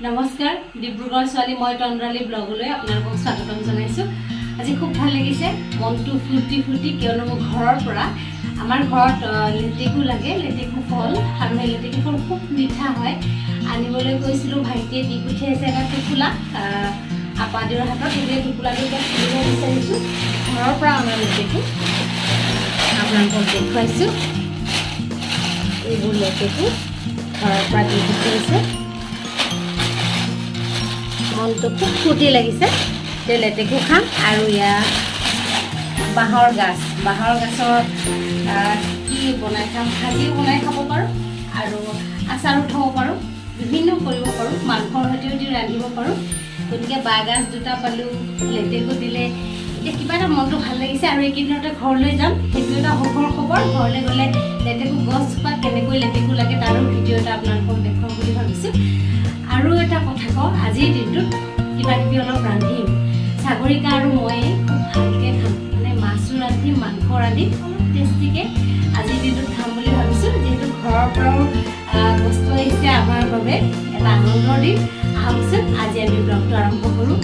নমস্কাৰ ডিব্ৰুগড় ছোৱালী মই তন্দ্ৰালী ব্লগলৈ আপোনালোকক স্বাগতম জনাইছোঁ। আজি খুব ভাল লাগিছে, মনটো ফুৰ্তি ফুৰ্তি, কিয়নো মোৰ ঘৰৰ পৰা আমাৰ ঘৰত লেটেকু লাগে, লেটেকু ফল, আৰু সেই লেটেকু ফল খুব মিঠা হয়। আনিবলৈ গৈছিলোঁ, ভাইটিয়ে দি পঠিয়াইছে এটা টোপোলা আপাদেউৰ হাতত। সেই টোপোলাটো এতিয়া খুলিব বিচাৰিছোঁ। ঘৰৰ পৰা অনা লেটেকু আপোনালোকক দেখুৱাইছোঁ। এইবোৰ লেটেকু ঘৰৰ পৰা দি পঠিয়াইছে। মনটো খুব ফূৰ্তি লাগিছে। লেটেকু খাম আৰু ইয়াৰ বাঁহৰ গাছৰ কি বনাই খাম, ভাজিও বনাই খাব পাৰোঁ আৰু আচাৰো থ'ব পাৰোঁ, বিভিন্ন কৰিব পাৰোঁ, মাংসৰ সৈতেও দি ৰান্ধিব পাৰোঁ। গতিকে বাঁহগাজ দুটা পালোঁ, লেটেকু দিলে, এতিয়া কিবা এটা মনটো ভাল লাগিছে। আৰু এইকেইদিনতে ঘৰলৈ যাম, সেইটো এটা সুখৰ খবৰ। ঘৰলৈ গ'লে লেটেকু গছজোপাত কেনেকৈ লেটেকু লাগে তাৰো ভিডিঅ' এটা আপোনালোকক দেখুৱাম বুলি ভাবিছোঁ। আৰু এটা কথা কওঁ, আজিৰ দিনটোত কিবা কিবি অলপ ৰান্ধিম। সাগৰিকা আৰু মই খুব ভালকৈ খাম, মানে মাছো ৰান্ধিম, মাংস ৰান্ধিম, অলপ টেষ্টিকৈ আজিৰ দিনটোত খাম বুলি ভাবিছোঁ। যিহেতু ঘৰৰ পৰাও বস্তু আহিছে আমাৰ বাবে, এটা আনন্দৰ দিন। আহকচোন আজি আমি ব্লগটো আৰম্ভ কৰোঁ।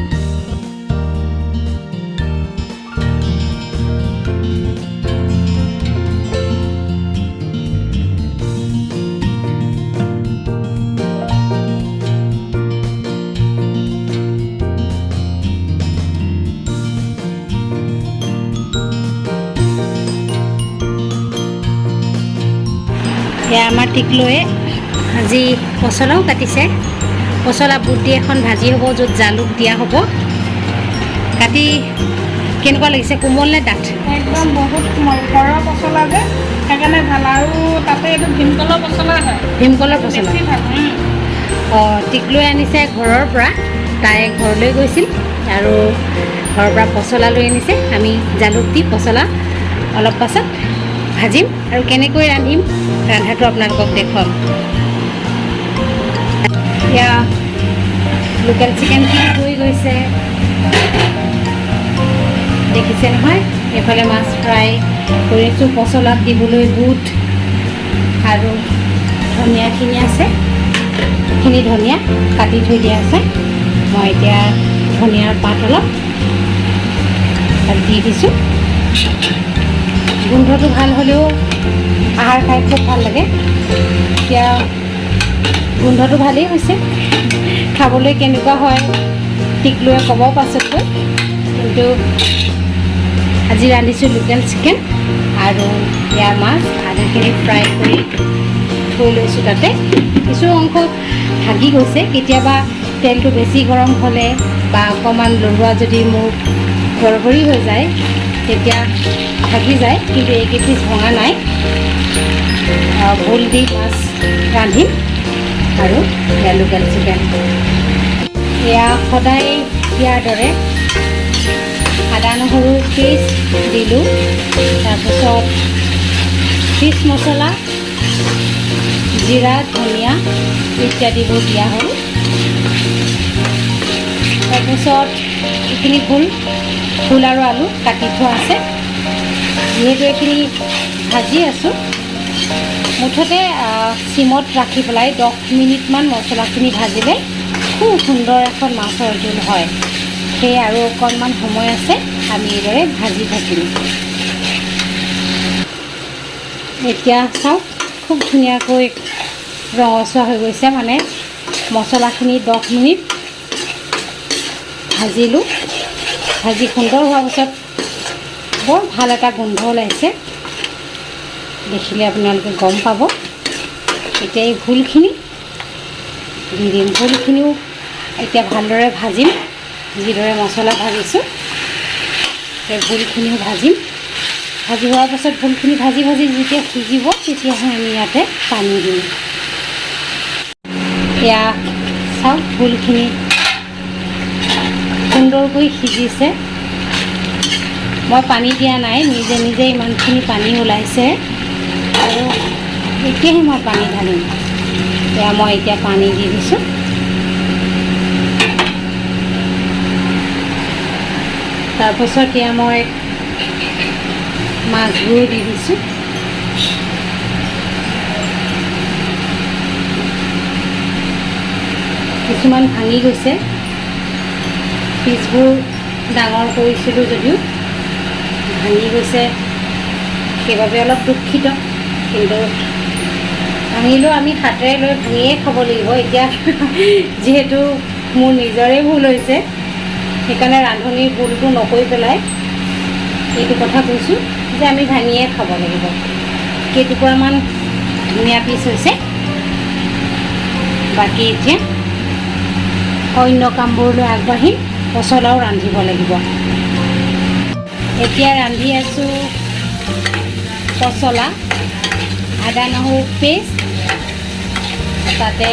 এয়া আমাৰ টিকলৈয়ে আজি পচলাও কাটিছে। পচলা বুট দি এখন ভাজি হ'ব, য'ত জালুক দিয়া হ'ব। কাটি কেনেকুৱা লাগিছে, কোমল নে ডাঠ? একদম বহুত কোমল, ঘৰৰ পচলা যে সেইকাৰণে ভাল। আৰু তাতে এইটো ভীমকলৰ পচলা হয়, ভীমকলৰ পচলা। বেছি ভাল। অঁ, টিকলৈ আনিছে ঘৰৰ পৰা, তাই ঘৰলৈ গৈছিল আৰু ঘৰৰ পৰা পচলা লৈ আনিছে। আমি জালুক দি পচলা অলপ পাছত ভাজিম আৰু কেনেকৈ ৰান্ধিম ৰান্ধাটো আপোনালোকক দেখুৱাম। এতিয়া লোকেল চিকেনখিনি হৈ গৈছে, দেখিছে নহয়। এইফালে মাছ ফ্ৰাই কৰিছোঁ, পচলাত দিবলৈ বুট আৰু ধনিয়াখিনি আছে। এইখিনি ধনিয়া কাটি থৈ দিয়া আছে। মই এতিয়া ধনিয়াৰ পাত অলপ তাত দি দিছোঁ। গোন্ধটো ভাল হ'লেও আহাৰ খাই খুব ভাল লাগে। এতিয়া গোন্ধটো ভালেই হৈছে, খাবলৈ কেনেকুৱা হয় টিকলৈয়ে ক'ব পাছতকৈ। কিন্তু আজি ৰান্ধিছোঁ লোকেল চিকেন আৰু ইয়াৰ মাছ। আধাখিনি ফ্ৰাই কৰি থৈ লৈছোঁ। তাতে কিছু অংশ ভাগি গৈছে। কেতিয়াবা তেলটো বেছি গৰম হ'লে বা অকণমান লৰোৱা যদি মোৰ গৰগৰি হৈ যায় তেতিয়া ভাগি যায়, কিন্তু এইকেইপিচ ভঙা নাই। ভোল দি মাছ ৰান্ধিম আৰু এয়া লোকেল চিকেন। এয়া সদায় ইয়াৰ দৰে আদা নহৰু পেষ্ট দিলোঁ, তাৰপিছত ফিছ মছলা, জিৰা, ধনিয়া ইত্যাদিবোৰ দিয়া হ'ল। তাৰপিছত এইখিনি ফুল আৰু আলু কাটি থোৱা আছে। যিহেতু এইখিনি ভাজি আছোঁ, মুঠতে চিমত ৰাখি পেলাই 10 মিনিটমান মছলাখিনি ভাজিলে খুব সুন্দৰ এখন মাছৰ জোল হয়। সেয়ে আৰু অকণমান সময় আছে, আমি এইদৰে ভাজি থাকিম। এতিয়া চাওক, খুব ধুনীয়াকৈ ৰঙচুৱা হৈ গৈছে, মানে মছলাখিনি 10 মিনিট ভাজিলোঁ। ভাজি সুন্দৰ হোৱাৰ পিছত বৰ ভাল এটা গোন্ধ ওলাইছে, দেখিলে আপোনালোকে গম পাব। এতিয়া এই ভোলখিনি দি দিম। ভোলখিনিও এতিয়া ভালদৰে ভাজিম, যিদৰে মছলা ভাজিছোঁ সেই ভোলখিনিও ভাজিম। ভাজি হোৱাৰ পাছত ভোলখিনি ভাজি যেতিয়া সিজিব তেতিয়াহে আমি ইয়াতে পানী দিম। এয়া চাওক, ভোলখিনি সুন্দৰকৈ সিজিছে। মই পানী দিয়া নাই, নিজে নিজে ইমানখিনি পানী ওলাইছে আৰু এতিয়াহে মই পানী ঢালিম। এয়া মই এতিয়া পানী দি দিছোঁ। তাৰপাছত এয়া মই মাছবোৰ দি দিছোঁ। কিছুমান ভাঙি গৈছে, পিচবোৰ ডাঙৰ কৰিছিলোঁ যদিও ভাঙি গৈছে, সেইবাবে অলপ দুখিত। কিন্তু ভাঙিলেও আমি হাতেৰে লৈ ভাঙিয়ে খাব লাগিব। এতিয়া যিহেতু মোৰ নিজৰে ভুল হৈছে, সেইকাৰণে ৰান্ধনিৰ ভুলটো নকৰি পেলাই এইটো কথা কৈছোঁ যে আমি ভাঙিয়ে খাব লাগিব। কেইটুকুৰামান ধুনীয়া পিচ হৈছে। বাকী এতিয়া অন্য কামবোৰলৈ আগবাঢ়ি পচলাও ৰান্ধিব লাগিব। এতিয়া ৰান্ধি আছোঁ পচলা, আদা নহৰু পেষ্ট, তাতে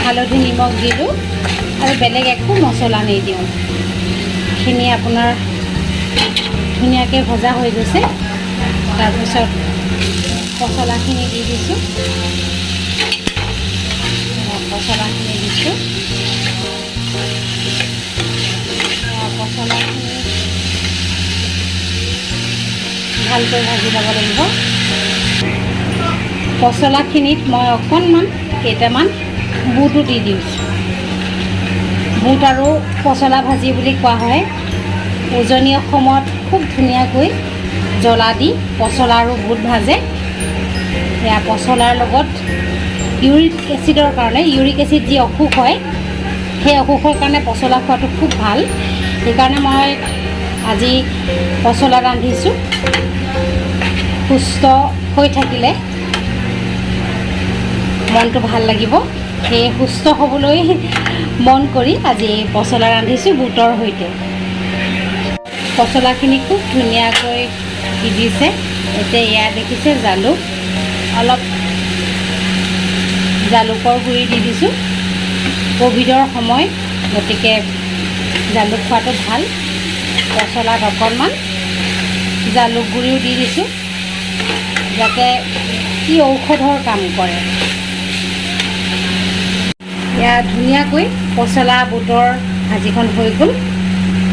হালধি নিমখ দিলোঁ আৰু বেলেগ একো মছলা নিদিওঁ। এইখিনি আপোনাৰ ধুনীয়াকৈ ভজা হৈ গৈছে। তাৰপিছত পচলাখিনি দি দিছোঁ, পচলাখিনি দিছোঁ। পচলাখিনি ভালকৈ ভাজি ল'ব লাগিব। পচলাখিনিত মই অকণমান কেইটামান বুটো দি দিছোঁ। বুট আৰু পচলা ভাজি বুলি কোৱা হয়। উজনি অসমত খুব ধুনীয়াকৈ জ্বলা দি পচলা আৰু বুট ভাজে। সেয়া পচলাৰ লগত ইউৰিক এচিডৰ কাৰণে, ইউৰিক এচিড যি অসুখ হয়, সেই অসুখৰ কাৰণে পচলা খোৱাটো খুব ভাল। সেইকাৰণে মই আজি পচলা ৰান্ধিছোঁ। সুস্থ হৈ থাকিলে মনটো ভাল লাগিব। সেয়ে সুস্থ হ'বলৈ মন কৰি আজি এই পচলা ৰান্ধিছোঁ বুটৰ সৈতে। পচলাখিনি খুব ধুনীয়াকৈ সিজিছে। এতিয়া ইয়াত দেখিছে জালুক, অলপ জালুকৰ গুড়ি দি দিছোঁ। ক'ভিডৰ সময়, গতিকে জালুক খোৱাটো ভাল। পচলাত অকণমান জালুক গুড়িও দি দিছোঁ, যাতে ই ঔষধৰ কাম কৰে। ইয়াত ধুনীয়াকৈ পচলা বুটৰ ভাজিখন হৈ গ'ল,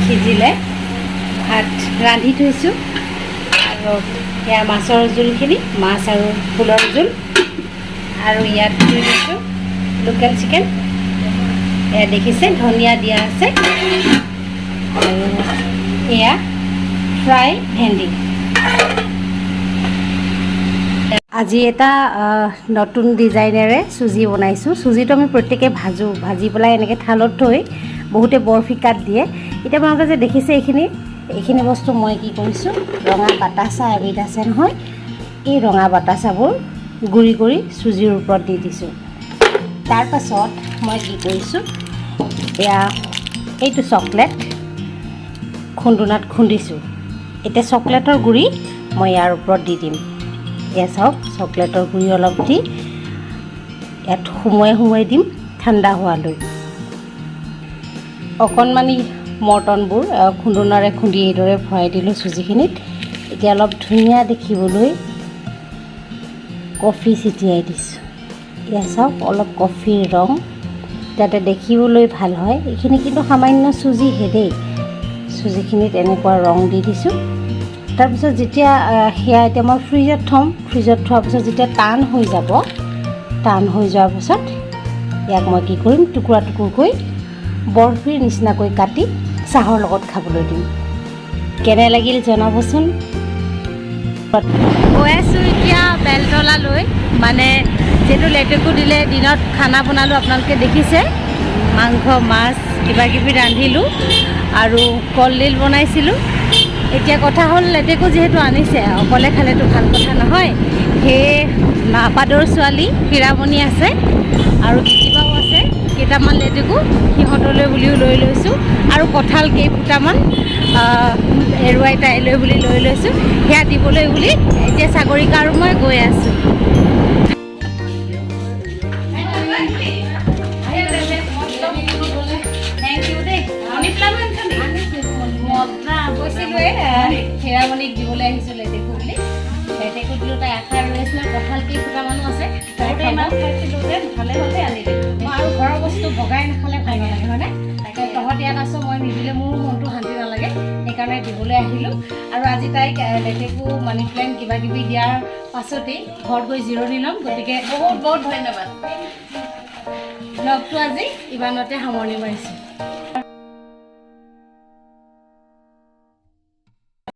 সিজিলে। ভাত ৰান্ধি থৈছোঁ আৰু ইয়াৰ মাছৰ জোলখিনি, মাছ আৰু ফুলৰ জোল। আৰু ইয়াত দি দিছোঁ লোকেল চিকেন। এয়া দেখিছে ধনিয়া দিয়া আছে। আৰু এয়া ফ্ৰাই ভেন্দি। আজি এটা নতুন ডিজাইনেৰে চুজি বনাইছোঁ। চুজিটো আমি প্ৰত্যেকে ভাজোঁ, ভাজি পেলাই এনেকৈ থালত থৈ বহুতে বৰফি কাট দিয়ে। এতিয়া আপোনালোকে যে দেখিছে এইখিনি বস্তু মই কি কৰিছোঁ, ৰঙা বাটাচা এবিধ আছে নহয়, এই ৰঙা বাটাচাবোৰ গুড়ি কৰি চুজিৰ ওপৰত দি দিছোঁ। তাৰপাছত মই কি কৰিছোঁ, এয়া এইটো চকলেট খুন্দুনাত খুন্দিছোঁ। এতিয়া চকলেটৰ গুড়ি মই ইয়াৰ ওপৰত দি দিম। এয়া চাওক, চকলেটৰ গুড়ি অলপ দি ইয়াত সুমুৱাই দিম ঠাণ্ডা হোৱালৈ। অকণমানি মৰ্টনবোৰ খুন্দুনাৰে খুন্দি এইদৰে ভৰাই দিলোঁ চুজিখিনিত। এতিয়া অলপ ধুনীয়া দেখিবলৈ কফি ছিটিয়াই দিছোঁ। এয়া চাওক, অলপ কফিৰ ৰং, যাতে দেখিবলৈ ভাল হয়। এইখিনি কিন্তু সামান্য চুজিহে দেই। চুজিখিনিত এনেকুৱা ৰং দি দিছোঁ। তাৰপিছত যেতিয়া সেয়া এতিয়া মই ফ্ৰিজত থ'ম। ফ্ৰিজত থোৱাৰ পিছত যেতিয়া টান হৈ যাব, টান হৈ যোৱাৰ পিছত ইয়াক মই কি কৰিম, টুকুৰা টুকুৰকৈ বৰফিৰ নিচিনাকৈ কাটি চাহৰ লগত খাবলৈ দিম। কেনে লাগিল জনাবচোন। গৈ আছোঁ এতিয়া বেলতলালৈ, মানে যিহেতু লেটেকু দিলে দিনত খানা বনালোঁ, আপোনালোকে দেখিছে। মাংস মাছ কিবাকিবি ৰান্ধিলোঁ আৰু কলডিল বনাইছিলোঁ। এতিয়া কথা হ'ল, লেটেকু যিহেতু আনিছে, অকলে খালেতো ভাল কথা নহয়। সেয়ে নাপাদৰ ছোৱালী হীৰামণি আছে আৰু গীতিবাও আছে। কেইটামান লেটেকু সিহঁতলৈ বুলিও লৈ লৈছোঁ, আৰু কঁঠাল কেইফুটামান এৰুৱাই তাইলৈ বুলি লৈ লৈছোঁ। সেয়া দিবলৈ বুলি এতিয়া সাগৰিকা আৰু মই গৈ আছোঁ। হীৰামণিক দিবলৈ আহিছোঁ লেটেকু বুলি। লেটেকু দিলোঁ, তাই আশা ৰৈ আছিলে। কঁঠাল কেইফুটামানো আছে, খাইছিলোঁ যে ভালে ভালে আনি দিলোঁ। মই আৰু ঘৰৰ বস্তু ভগাই নাখালে ভাল নালাগে, হয়নে? তাকে তহঁত ইয়াত আছোঁ, মই নিদিলে মোৰো মনটো শান্তি নালাগে। সেইকাৰণে দিবলৈ আহিলোঁ। আৰু আজি তাইক লেটেকু মানি প্লেণ্ট কিবাকিবি দিয়াৰ পাছতেই ঘৰত গৈ জিৰণি ল'ম। গতিকে বহুত বহুত ধন্যবাদ। ব্লগটো আজি ইমানতে সামৰণি মাৰিছোঁ।